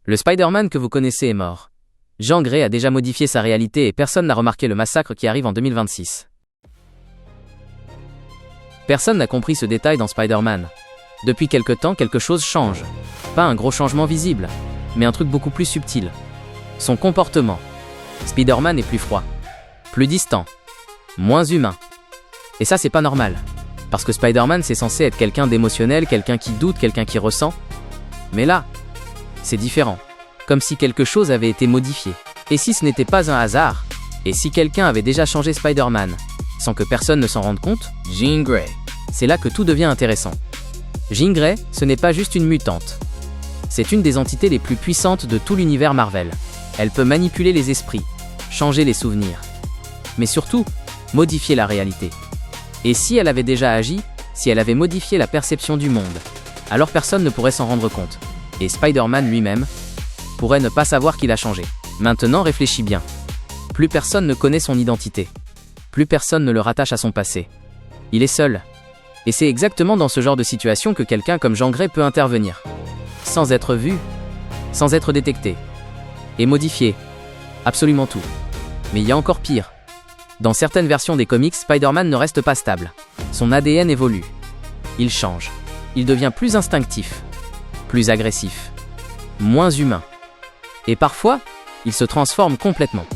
Le Spider-Man que vous connaissez est mort. Jean Grey a déjà modifié sa réalité et personne n'a remarqué le massacre qui arrive en 2026. Personne n'a compris ce détail dans Spider-Man. Depuis quelque temps, quelque chose change. Pas un gros changement visible, mais un truc beaucoup plus subtil. Son comportement. Spider-Man est plus froid, plus distant, moins humain. Et ça, c'est pas normal. Parce que Spider-Man, c'est censé être quelqu'un d'émotionnel, quelqu'un qui doute, quelqu'un qui ressent. Mais là, c'est différent. Comme si quelque chose avait été modifié. Et si ce n'était pas un hasard? Et si quelqu'un avait déjà changé Spider-Man, sans que personne ne s'en rende compte? Jean Grey. C'est là que tout devient intéressant. Jean Grey, ce n'est pas juste une mutante. C'est une des entités les plus puissantes de tout l'univers Marvel. Elle peut manipuler les esprits, changer les souvenirs. Mais surtout, modifier la réalité. Et si elle avait déjà agi, si elle avait modifié la perception du monde, alors personne ne pourrait s'en rendre compte. Et Spider-Man lui-même pourrait ne pas savoir qu'il a changé. Maintenant, réfléchis bien. Plus personne ne connaît son identité. Plus personne ne le rattache à son passé. Il est seul. Et c'est exactement dans ce genre de situation que quelqu'un comme Jean Grey peut intervenir. Sans être vu, sans être détecté. Et modifier absolument tout. Mais il y a encore pire. Dans certaines versions des comics, Spider-Man ne reste pas stable. Son ADN évolue. Il change. Il devient plus instinctif, plus agressif, moins humain. Et parfois, il se transforme complètement.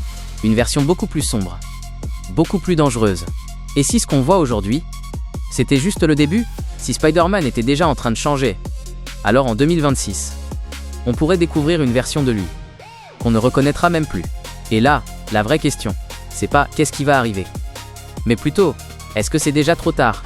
Une version beaucoup plus sombre, beaucoup plus dangereuse. Et si ce qu'on voit aujourd'hui, c'était juste le début? Si Spider-Man était déjà en train de changer, alors en 2026, on pourrait découvrir une version de lui qu'on ne reconnaîtra même plus. Et là, la vraie question, c'est pas qu'est-ce qui va arriver, mais plutôt, est-ce que c'est déjà trop tard?